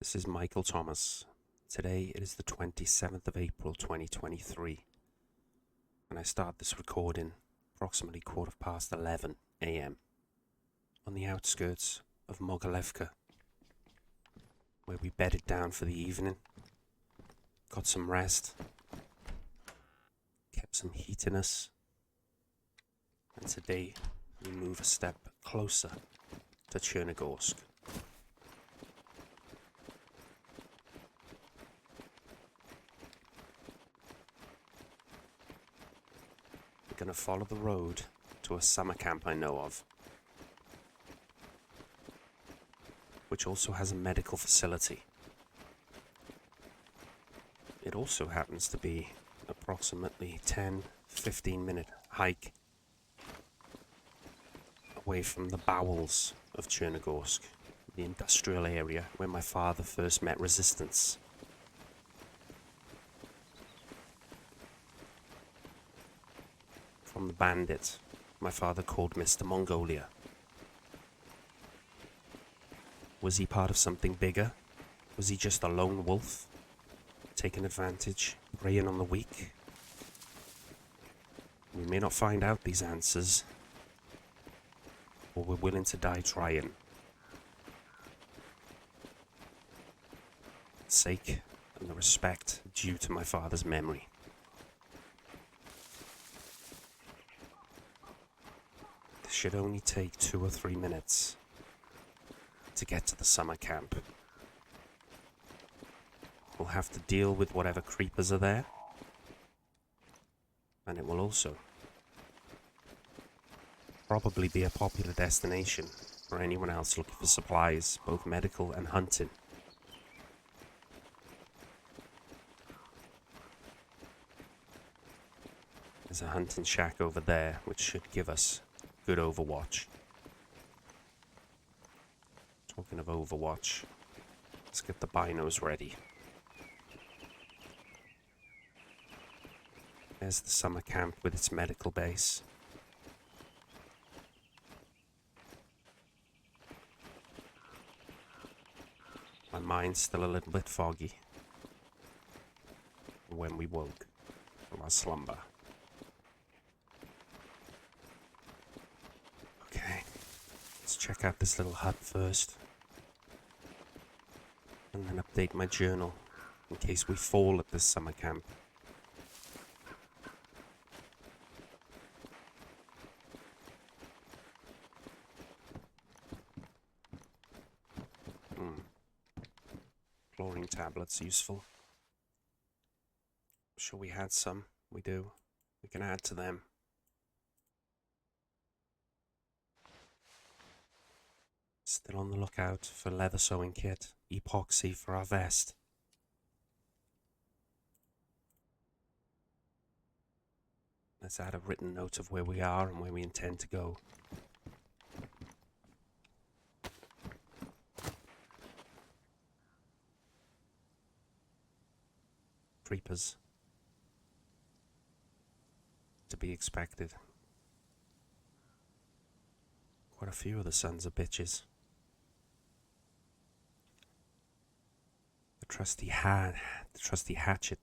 This is Michael Thomas. Today it is the 27th of April 2023, and I start this recording approximately 11:15 a.m. on the outskirts of Mogilevka, where we bedded down for the evening, got some rest, kept some heat in us, and today we move a step closer to Chernogorsk. We're going to follow the road to a summer camp I know of, which also has a medical facility. It also happens to be approximately 10-15 minute hike away from the bowels of Chernogorsk, the industrial area where my father first met resistance. From the bandit my father called Mr. Mongolia. Was he part of something bigger? Was he just a lone wolf, taking advantage, preying on the weak? We may not find out these answers, or we're willing to die trying. The sake and the respect due to my father's memory. This should only take 2 or 3 minutes to get to the summer camp. We'll have to deal with whatever creepers are there, and it will also probably be a popular destination for anyone else looking for supplies, both medical and hunting. There's a hunting shack over there which should give us good overwatch. Talking of overwatch, let's get the binos ready. There's the summer camp with its medical base. My mind's still a little bit foggy when we woke from our slumber. Okay, let's check out this little hut first, and then update my journal in case we fall at this summer camp. Chlorine tablets useful. Sure, we had some. We do. We can add to them. Still on the lookout for leather sewing kit, epoxy for our vest. Let's add a written note of where we are and where we intend to go. Creepers. To be expected. Quite a few of the sons of bitches. The trusty hatchet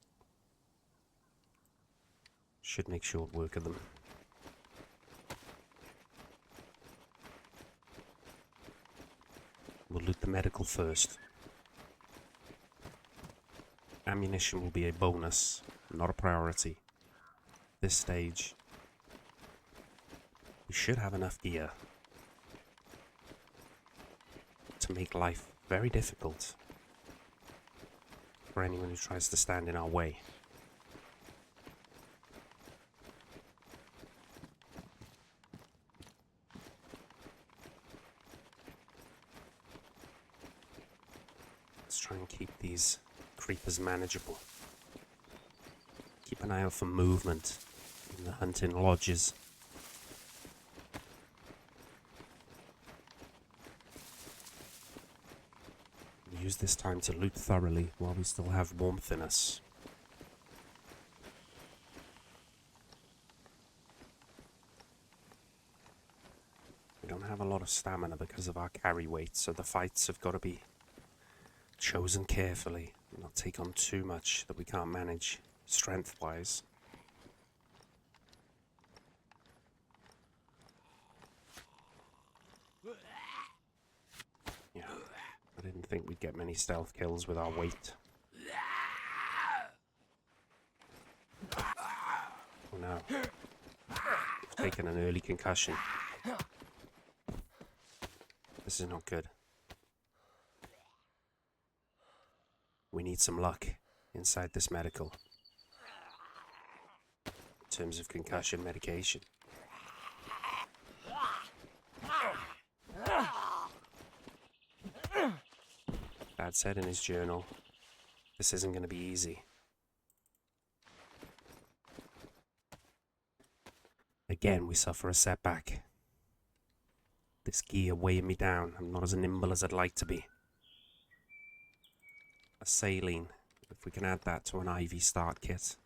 should make short work of them. We'll loot the medical first. Ammunition will be a bonus, not a priority. This stage, we should have enough gear to make life very difficult for anyone who tries to stand in our way. Let's try and keep these creepers manageable. Keep an eye out for movement in the hunting lodges. Use this time to loot thoroughly while we still have warmth in us. We don't have a lot of stamina because of our carry weight, so the fights have got to be chosen carefully, not take on too much that we can't manage strength-wise. Yeah, I didn't think we'd get many stealth kills with our weight. Oh no. We've taken an early concussion. This is not good. We need some luck inside this medical. In terms of concussion medication. Dad said in his journal, this isn't going to be easy. Again, we suffer a setback. This gear weighing me down. I'm not as nimble as I'd like to be. A saline, if we can add that to an IV start kit.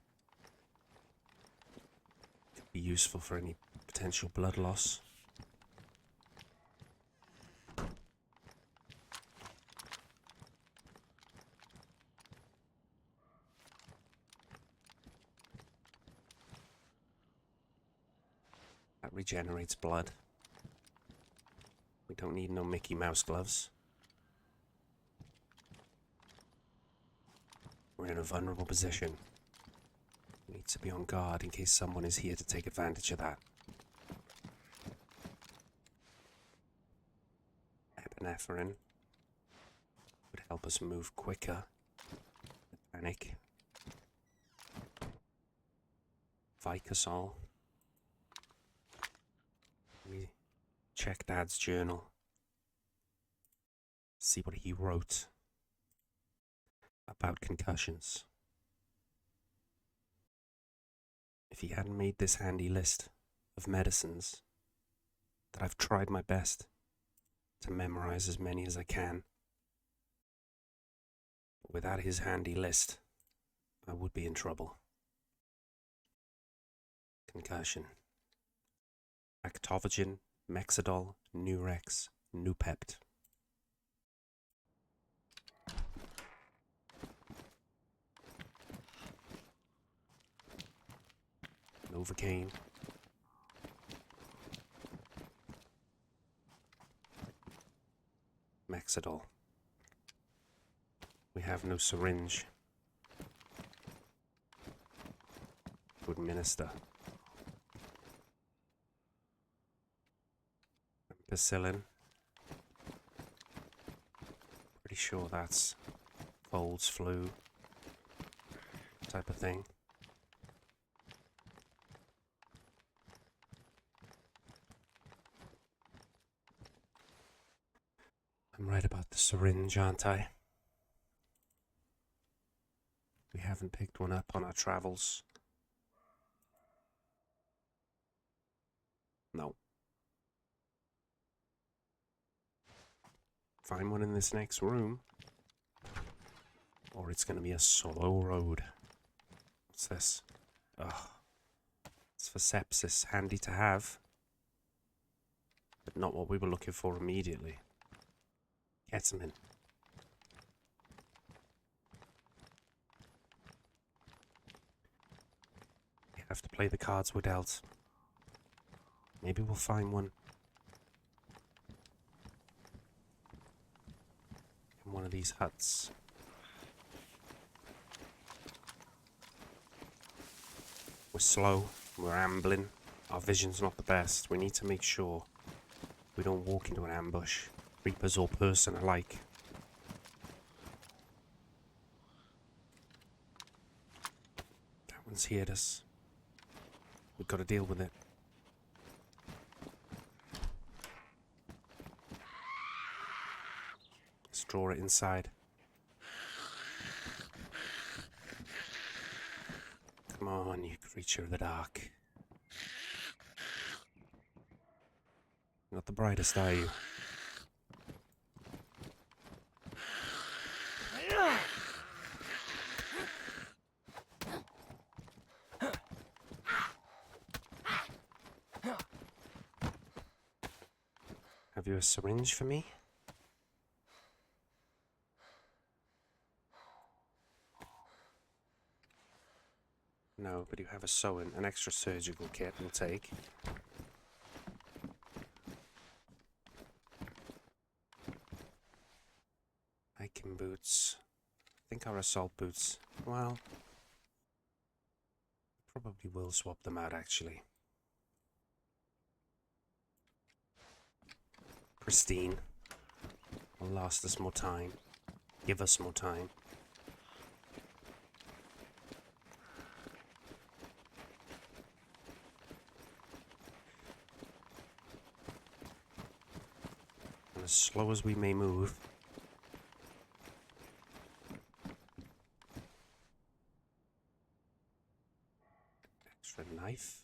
Could be useful for any potential blood loss. That regenerates blood. We don't need no Mickey Mouse gloves. We're in a vulnerable position. We need to be on guard in case someone is here to take advantage of that. Epinephrine would help us move quicker. Panic. Vicosol. We check Dad's journal. See what he wrote about concussions. If he hadn't made this handy list of medicines that I've tried my best to memorize as many as I can, without his handy list, I would be in trouble. Concussion. Actovigen, Mexidol, Nurex, Nupept. Novocaine. Mexidol. We have no syringe to administer. Ampicillin. Pretty sure that's colds, flu type of thing. I'm right about the syringe, aren't I? We haven't picked one up on our travels. No. Find one in this next room, or it's going to be a solo road. What's this? Ugh. It's for sepsis, handy to have, but not what we were looking for immediately. Ketamine. We have to play the cards we're dealt. Maybe we'll find one in one of these huts. We're slow, we're ambling, our vision's not the best. We need to make sure we don't walk into an ambush, creepers or person alike. That one's heard us. We've got to deal with it. Let's draw it inside. Come on, you creature of the dark. Not the brightest, are you? Have you a syringe for me? No, but you have a sewing, an extra surgical kit we'll take. Hiking boots. I think our assault boots, well, probably will swap them out actually. Pristine. Will last us more time. Give us more time. And as slow as we may move, extra knife.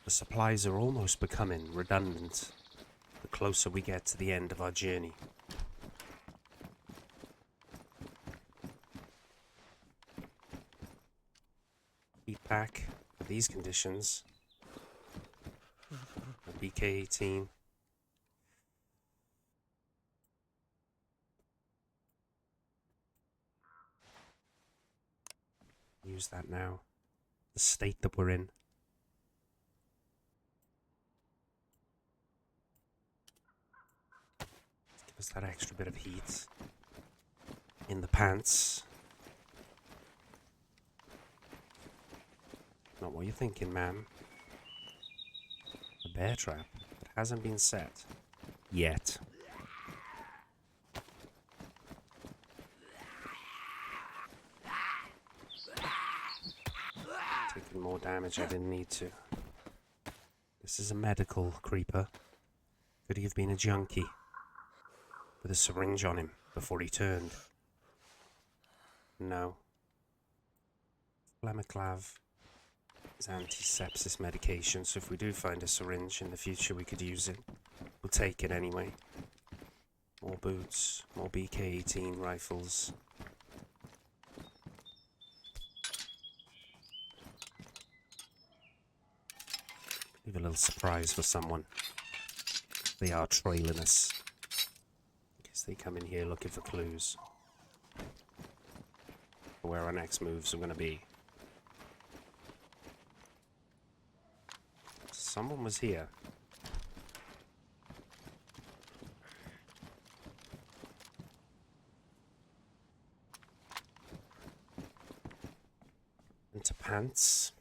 The supplies are almost becoming redundant the closer we get to the end of our journey. Heat pack for these conditions. A BK-18. Use that now. The state that we're in. Give us that extra bit of heat in the pants. Not what you're thinking, ma'am. A bear trap that hasn't been set yet. Taking more damage I didn't need to. This is a medical creeper. Could he have been a junkie with a syringe on him before he turned? No. Flemiclav is anti-sepsis medication, so if we do find a syringe in the future we could use it. We'll take it anyway. More boots, more BK-18 rifles. Leave a little surprise for someone. They are trailing us. In case they come in here looking for clues. For where our next moves are going to be. Someone was here. Into pants.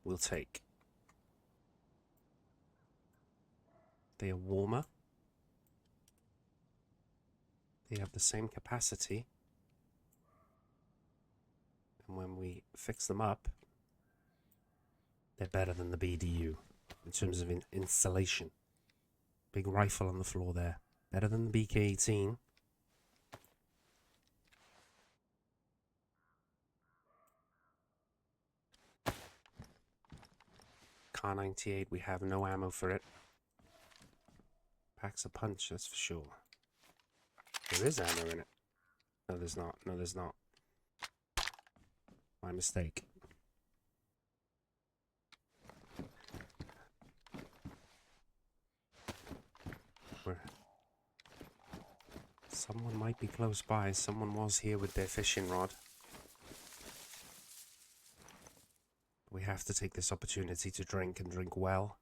We'll take. They are warmer. They have the same capacity. And when we fix them up, they're better than the BDU in terms of installation. Big rifle on the floor there. Better than the BK-18. Kar-98, we have no ammo for it. Packs a punch, that's for sure. There is ammo in it. No, there's not. No, there's not. My mistake. Someone might be close by. Someone was here with their fishing rod. We have to take this opportunity to drink and drink well.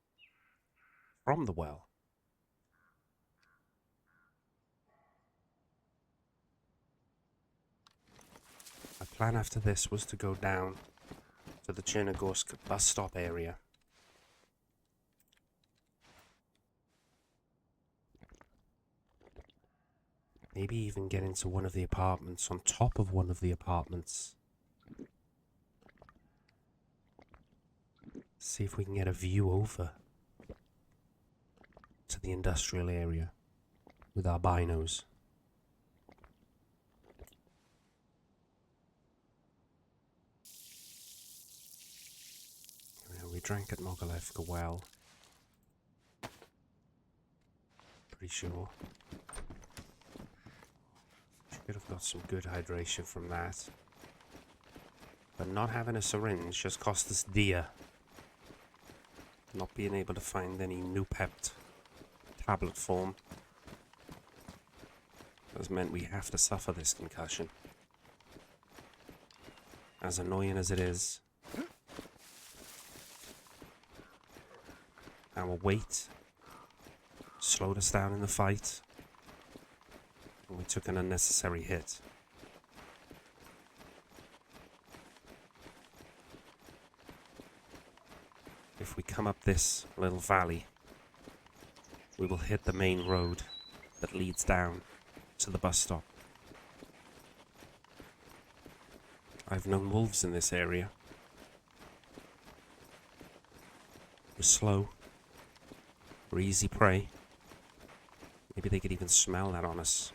From the well. My plan after this was to go down to the Chernogorsk bus stop area. Maybe even get into one of the apartments, on top of one of the apartments. See if we can get a view over to the industrial area with our binos. We drank at Mogilevka well. Pretty sure. Should have got some good hydration from that. But not having a syringe just cost us dear. Not being able to find any new pept tablet form has meant we have to suffer this concussion. as annoying as it is, our weight slowed us down in the fight, and we took an unnecessary hit. If we come up this little valley, we will hit the main road that leads down to the bus stop. I've known wolves in this area. We're slow. We're easy prey. Maybe they could even smell that on us.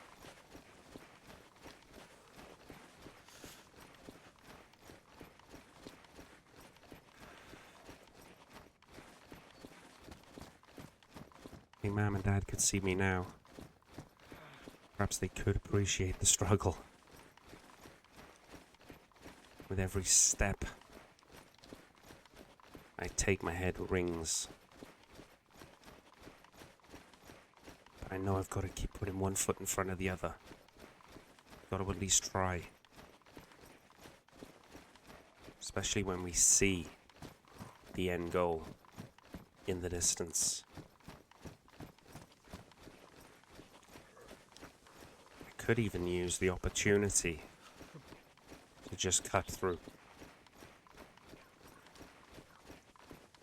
Hey, Mum and Dad could see me now. Perhaps they could appreciate the struggle. With every step I take, my head rings. But I know I've got to keep putting one foot in front of the other. Got to at least try. Especially when we see the end goal in the distance. I could even use the opportunity to just cut through.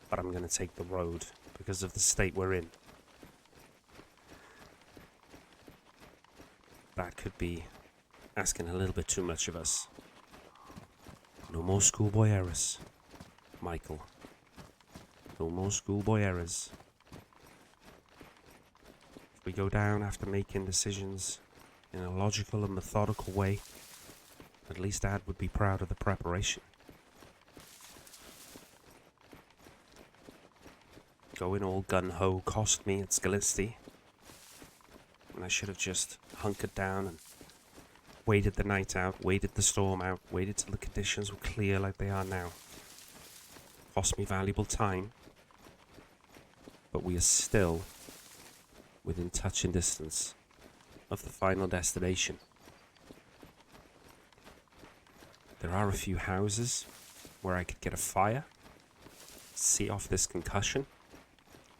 But I'm going to take the road because of the state we're in. That could be asking a little bit too much of us. No more schoolboy errors, Michael. No more schoolboy errors. If we go down after making decisions in a logical and methodical way, at least Dad would be proud of the preparation. Going all gun-ho cost me at Skalisty, and I should have just hunkered down and waited the night out, waited the storm out, waited till the conditions were clear like they are now. Cost me valuable time, but we are still within touching distance of the final destination. There are a few houses where I could get a fire, see off this concussion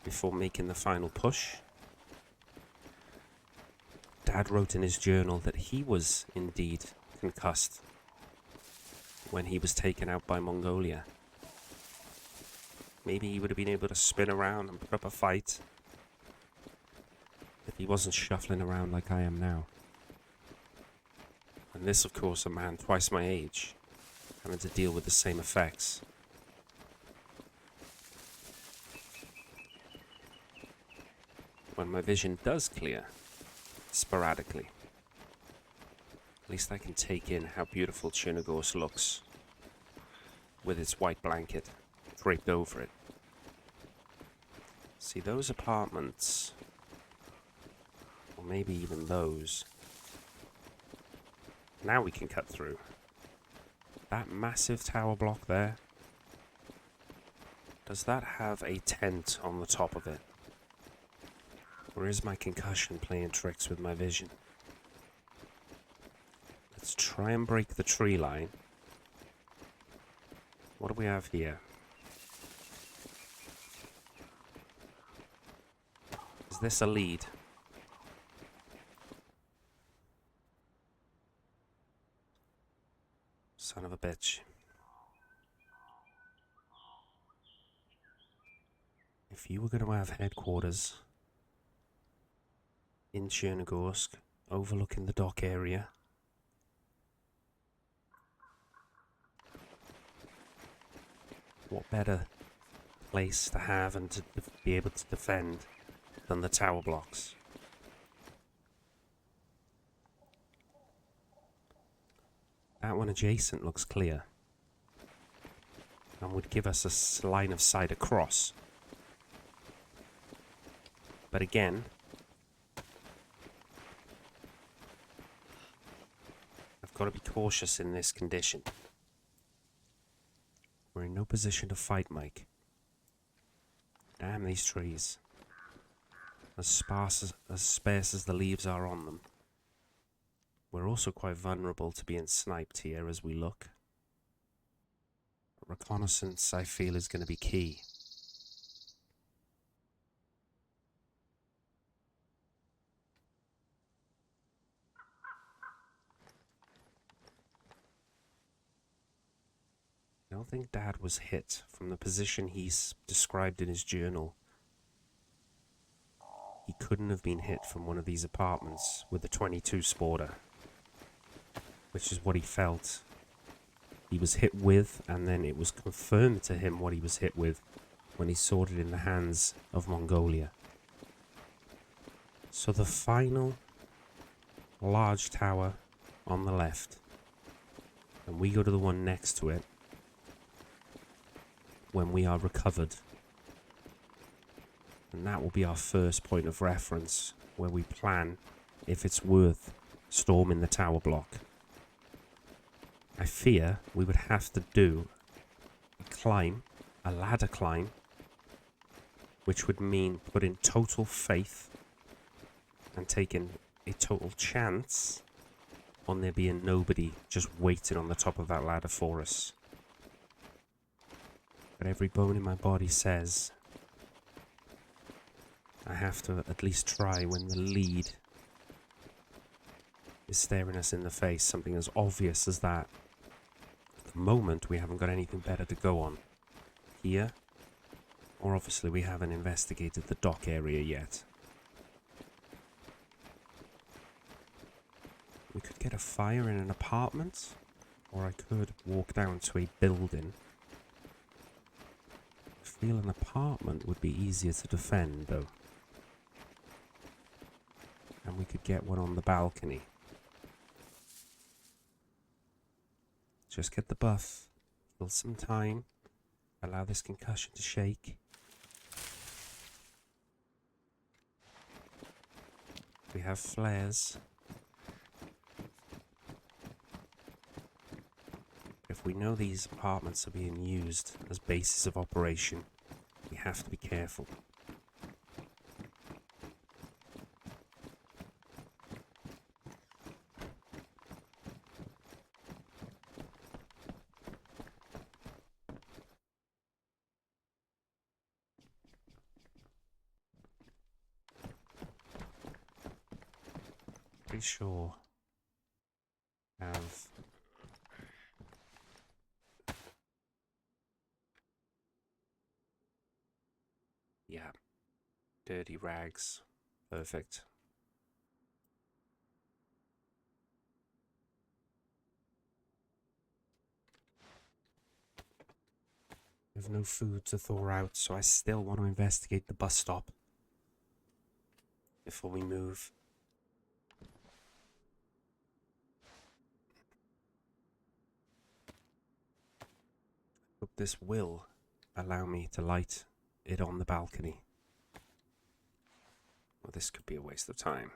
before making the final push. Dad wrote in his journal that he was indeed concussed when he was taken out by Mongolia. Maybe he would have been able to spin around and put up a fight if he wasn't shuffling around like I am now. And this, of course, a man twice my age, having to deal with the same effects. When my vision does clear, sporadically, at least I can take in how beautiful Chernogorsk looks, with its white blanket draped over it. See, those apartments, or maybe even those, now we can cut through. That massive tower block there, does that have a tent on the top of it? Or is my concussion playing tricks with my vision? Let's try and break the tree line. What do we have here? Is this a lead? Son of a bitch. If you were going to have headquarters in Chernogorsk, overlooking the dock area, what better place to have and to be able to defend than the tower blocks? That one adjacent looks clear and would give us a line of sight across. But again, I've got to be cautious in this condition. We're in no position to fight, Mike. Damn these trees. As sparse as the leaves are on them. We're also quite vulnerable to being sniped here as we look. Reconnaissance, I feel, is going to be key. I don't think Dad was hit from the position he's described in his journal. He couldn't have been hit from one of these apartments with a 22 Sporter, which is what he felt he was hit with, and then it was confirmed to him what he was hit with when he saw it in the hands of Mongolia. So the final large tower on the left, and we go to the one next to it when we are recovered. And that will be our first point of reference, where we plan if it's worth storming the tower block. I fear we would have to do a ladder climb, which would mean putting total faith and taking a total chance on there being nobody just waiting on the top of that ladder for us. But every bone in my body says I have to at least try when the lead is staring us in the face, something as obvious as that. At the moment, we haven't got anything better to go on. Here, or obviously we haven't investigated the dock area yet. We could get a fire in an apartment, or I could walk down to a building. I feel an apartment would be easier to defend, though. And we could get one on the balcony. Just get the buff, kill some time, allow this concussion to shake. We have flares. If we know these apartments are being used as bases of operation, we have to be careful. Pretty sure have dirty rags. Perfect. We have no food to thaw out, so I still want to investigate the bus stop before we move. Hope this will allow me to light it on the balcony. Well, this could be a waste of time.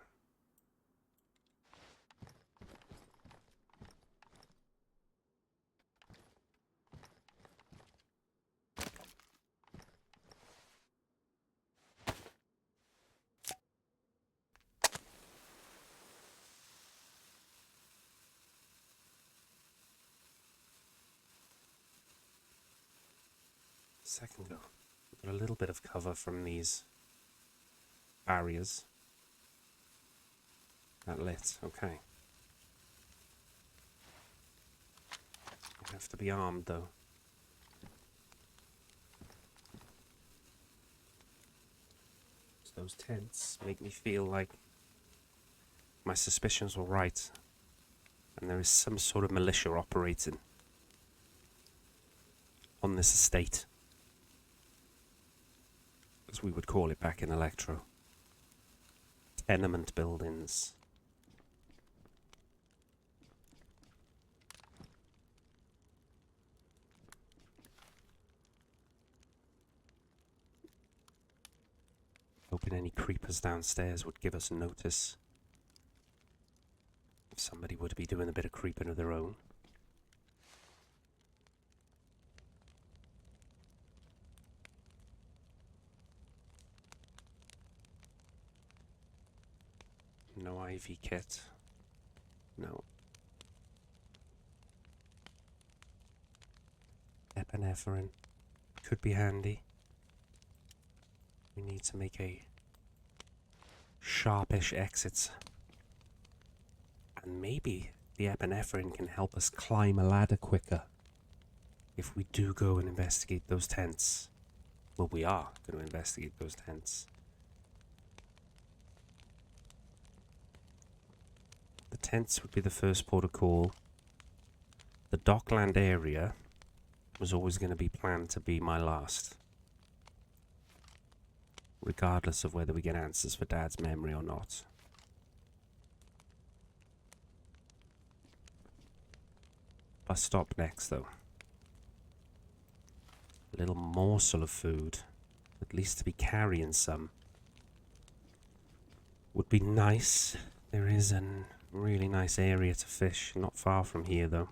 Second go. Got a little bit of cover from these barriers. That lit, okay. I have to be armed though. So those tents make me feel like my suspicions were right, and there is some sort of militia operating on this estate, as we would call it back in Electro. Tenement buildings. Hoping any creepers downstairs would give us notice if somebody would be doing a bit of creeping of their own. No IV kit. No. epinephrine could be handy. We need to make a sharpish exit. And maybe the epinephrine can help us climb a ladder quicker if we do go and investigate those tents. Well, we are going to investigate those tents. The tents would be the first port of call. The Dockland area was always going to be planned to be my last, regardless of whether we get answers for Dad's memory or not. Bus stop next, though. A little morsel of food, at least to be carrying some, would be nice. There is a really nice area to fish, not far from here, though.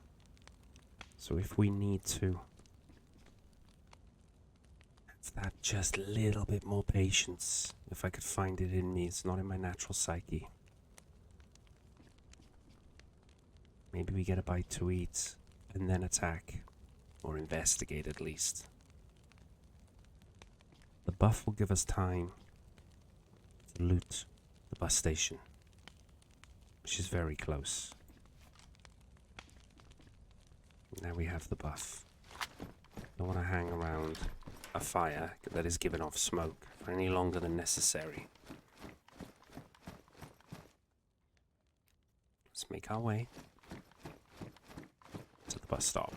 So if we need to have that just a little bit more patience, if I could find it in me, it's not in my natural psyche. Maybe we get a bite to eat and then attack, or investigate at least. The buff will give us time to loot the bus station, which is very close. Now we have the buff. I don't want to hang around a fire that is giving off smoke for any longer than necessary. Let's make our way to the bus stop.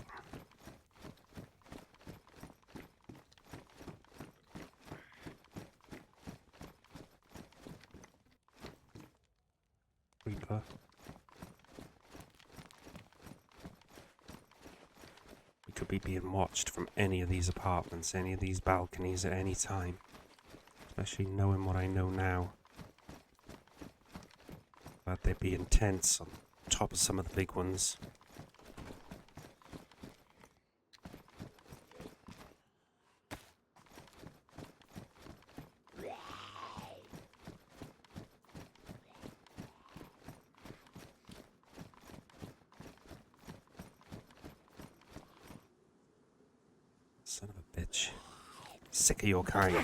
Reaper. We could be being watched from any of these apartments, any of these balconies at any time. Especially knowing what I know now. But there being tents on top of some of the big ones. Son of a bitch. Sick of your kind.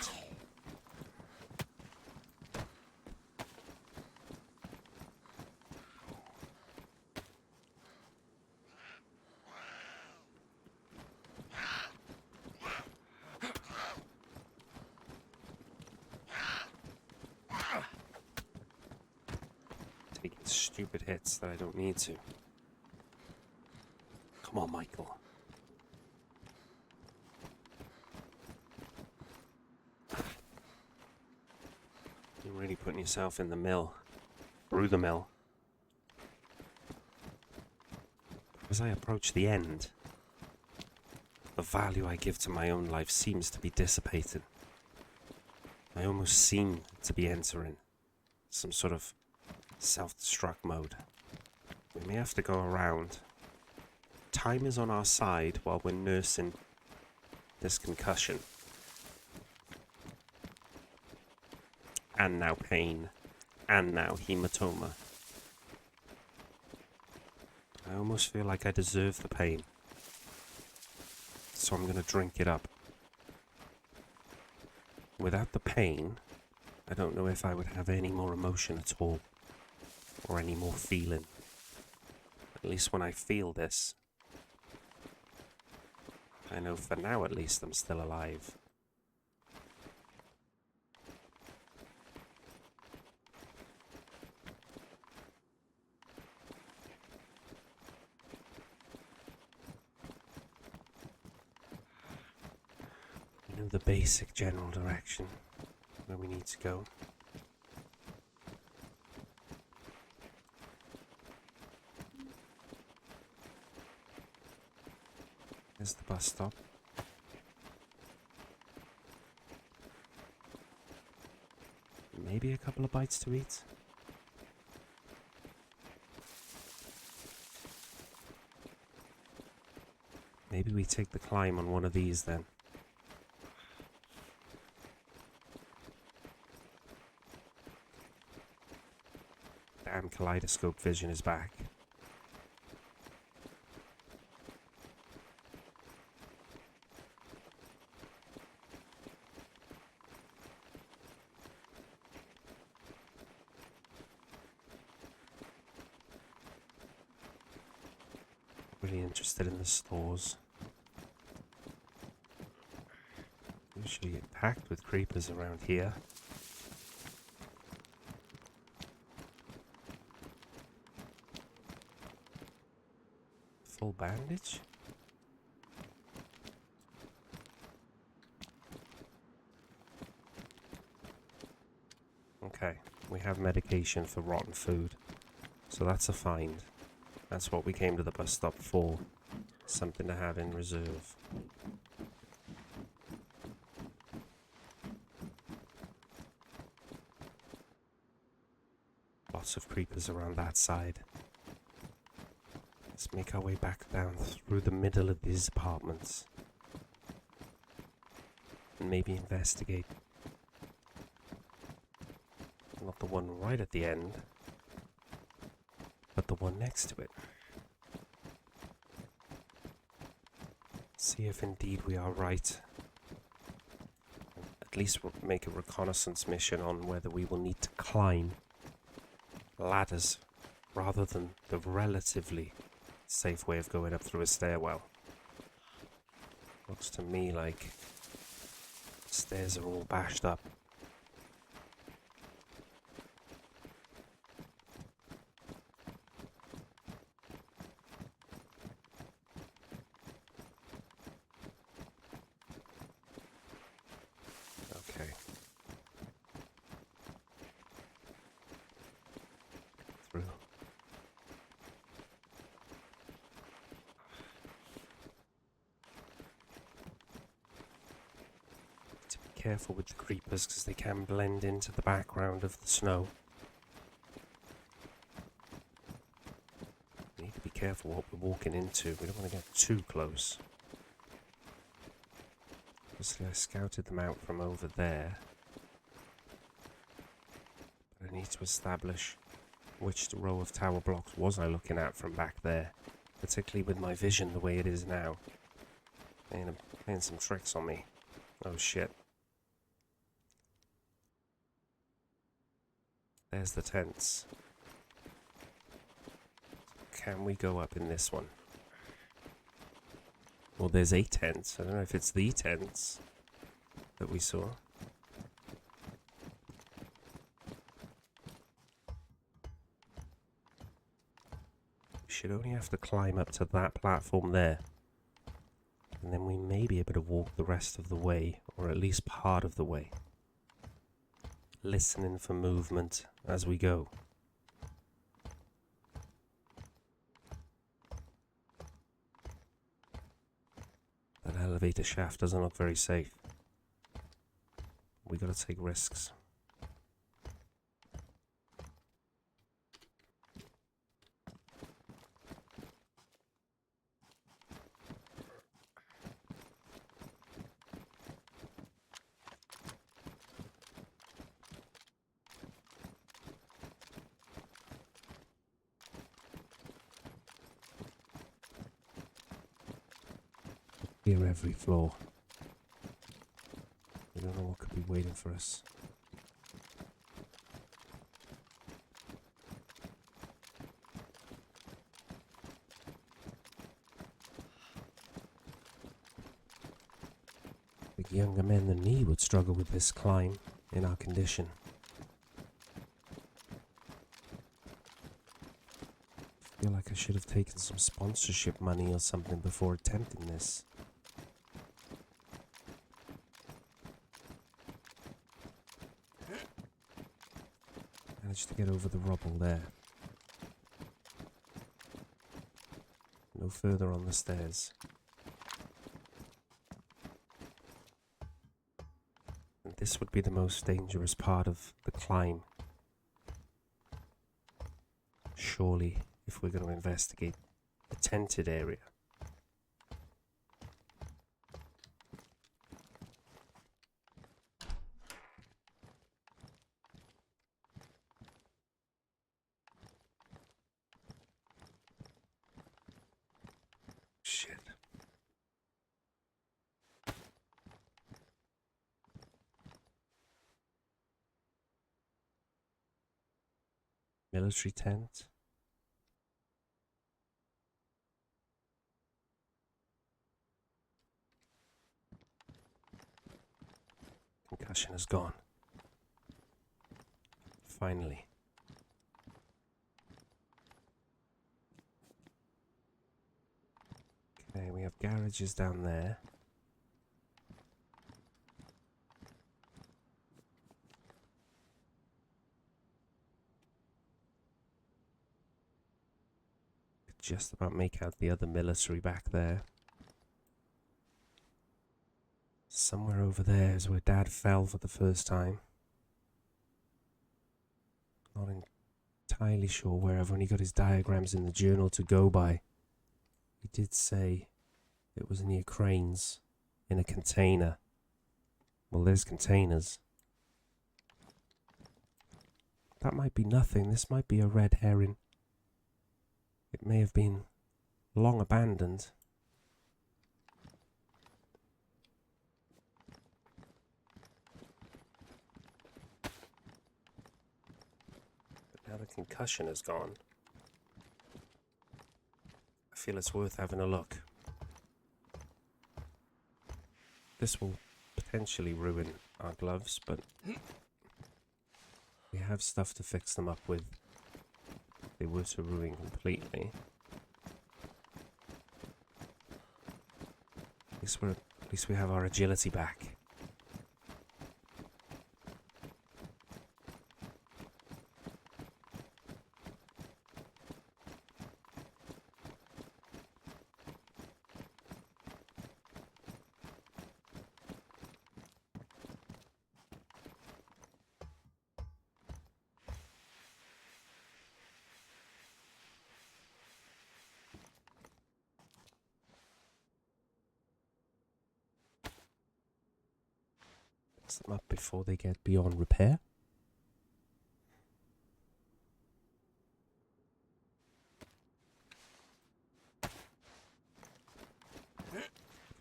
Taking stupid hits that I don't need to. Come on, Michael. You're really putting yourself in the mill. Through the mill. As I approach the end, the value I give to my own life seems to be dissipating. I almost seem to be entering some sort of self-destruct mode. We may have to go around. Time is on our side while we're nursing this concussion. And now pain. And now hematoma. I almost feel like I deserve the pain. So I'm going to drink it up. Without the pain, I don't know if I would have any more emotion at all. Or any more feeling. At least when I feel this, I know for now at least I'm still alive. I know the basic general direction where we need to go. There's the bus stop. Maybe a couple of bites to eat. Maybe we take the climb on one of these then. Damn, kaleidoscope vision is back. really interested in the stores. Usually packed with creepers around here. Full bandage? Okay, we have medication for rotten food. So that's a find. That's what we came to the bus stop for. Something to have in reserve. Lots of creepers around that side. Let's make our way back down through the middle of these apartments. And maybe investigate. Not the one right at the end, but the one next to it. See if indeed we are right. At least we'll make a reconnaissance mission on whether we will need to climb ladders rather than the relatively safe way of going up through a stairwell. Looks to me like stairs are all bashed up. Okay. Through. To be careful with the creepers because they can blend into the background of the snow. We need to be careful what we're walking into. We don't want to get too close. Obviously, I scouted them out from over there. But I need to establish which row of tower blocks was I looking at from back there. Particularly with my vision the way it is now. Playing some tricks on me. Oh shit. There's the tents. Can we go up in this one? Well, there's a tent. I don't know if it's the tents that we saw. We should only have to climb up to that platform there. And then we may be able to walk the rest of the way, or at least part of the way. Listening for movement as we go. That elevator shaft doesn't look very safe. We gotta take risks. Clear every floor. We don't know what could be waiting for us. I think younger men than me would struggle with this climb in our condition. I feel like I should have taken some sponsorship money or something before attempting this. Managed to get over the rubble there. No further on the stairs. And this would be the most dangerous part of the climb. Surely, if we're going to investigate the tented area. Shit. Military tent. Concussion is gone. Finally. Okay, we have garages down there. Could just about make out the other military back there. Somewhere over there is where Dad fell for the first time. Not entirely sure where. I've only got his diagrams in the journal to go by. He did say it was near cranes in a container. Well, there's containers. That might be nothing. This might be a red herring. It may have been long abandoned. But now the concussion is gone. I feel it's worth having a look. This will potentially ruin our gloves, but we have stuff to fix them up with. If they were to ruin completely. At least we have our agility back. Them up before they get beyond repair.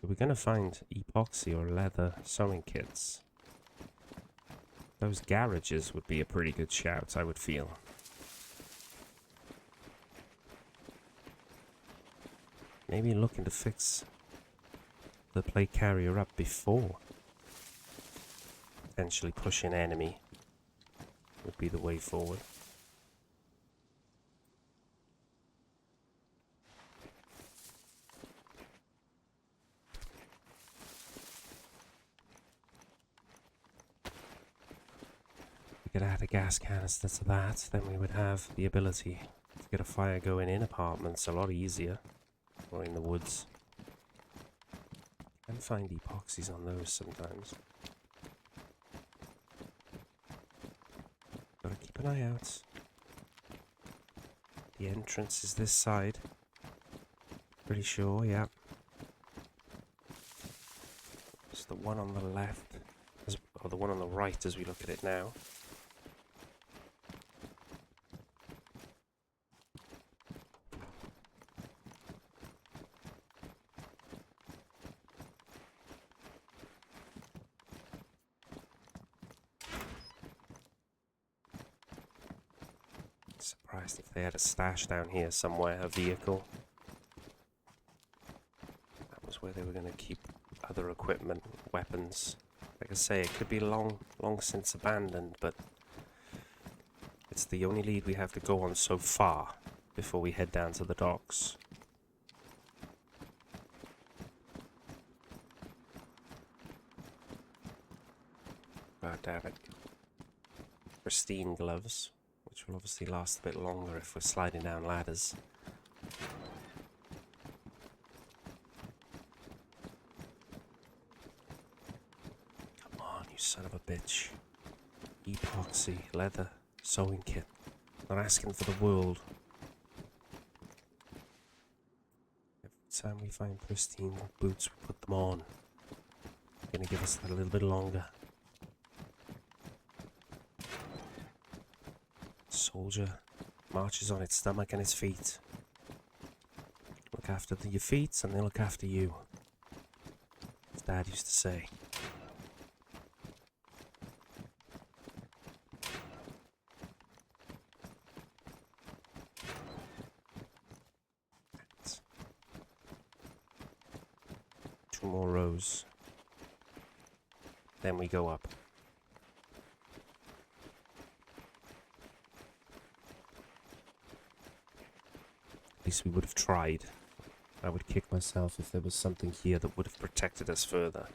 We're going to find epoxy or leather sewing kits. Those garages would be a pretty good shout, I would feel. Maybe looking to fix the plate carrier up before potentially pushing enemy would be the way forward. We could add a gas canister to that, then we would have the ability to get a fire going in apartments a lot easier, or in the woods. And find epoxies on those sometimes. Gotta keep an eye out. The entrance is this side. Pretty sure, yeah. It's the one on the left, or the one on the right as we look at it now. Surprised if they had a stash down here somewhere, a vehicle. That was where they were going to keep other equipment, weapons. Like I say, it could be long since abandoned, but it's the only lead we have to go on so far before we head down to the docks. God damn it. Pristine gloves, which will obviously last a bit longer if we're sliding down ladders. Come on, you son of a bitch. Epoxy, leather, sewing kit. Not asking for the world. Every time we find pristine boots, we put them on. Gonna give us a little bit longer. Soldier marches on its stomach and its feet. Look after your feet and they look after you. As Dad used to say. Two more rows. Then we go up. At least we would have tried. I would kick myself if there was something here that would have protected us further.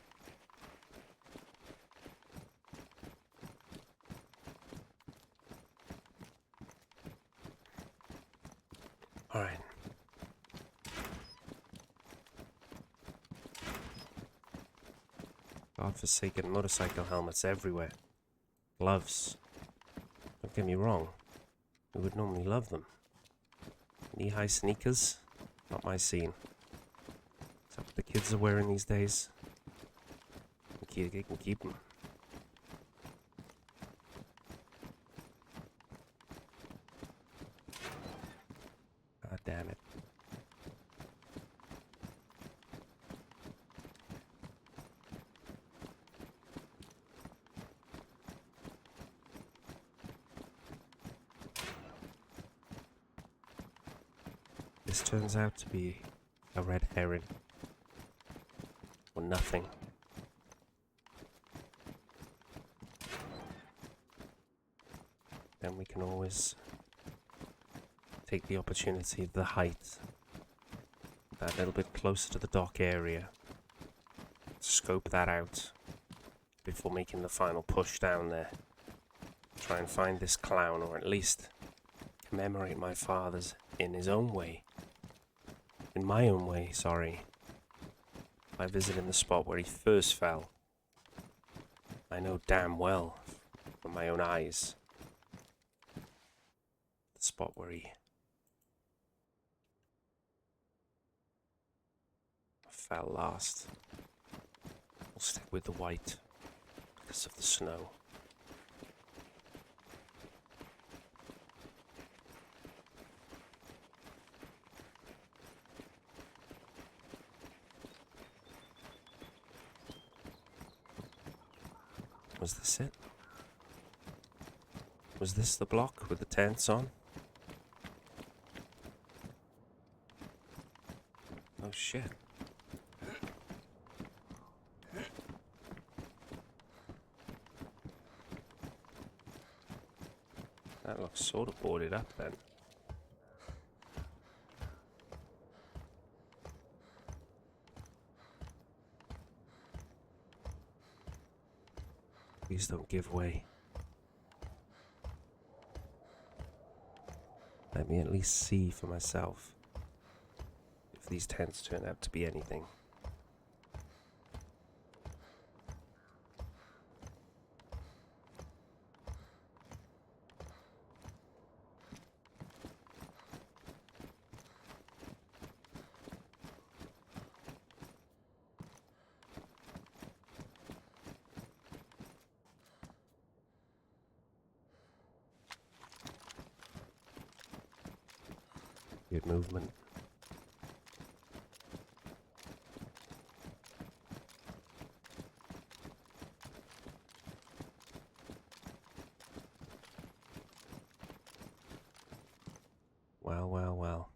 Alright. God-forsaken motorcycle helmets everywhere. Gloves. Don't get me wrong. We would normally love them. Knee-high sneakers? Not my scene. Is that what the kids are wearing these days? They can keep them. God damn it. This turns out to be a red herring. Or nothing. Then we can always take the opportunity of the height. That little bit closer to the dock area. Scope that out before making the final push down there. Try and find this clown, or at least commemorate my father's in his own way. In my own way, sorry. By visiting the spot where he first fell. I know damn well, from my own eyes, the spot where he fell last. We'll stick with the white because of the snow. Was this it? Was this the block with the tents on? Oh shit. That looks sort of boarded up then. Please don't give way. Let me at least see for myself if these tents turn out to be anything. Good movement. Well.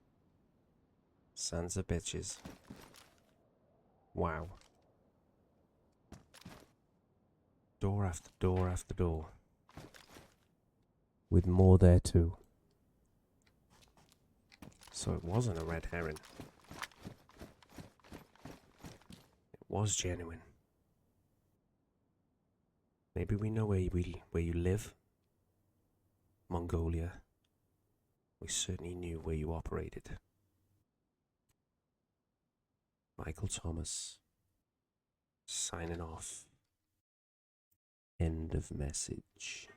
Sons of bitches. Wow. Door after door after door. With more there too. So it wasn't a red herring. It was genuine. Maybe we know where you live. Mongolia. We certainly knew where you operated. Michael Thomas. Signing off. End of message.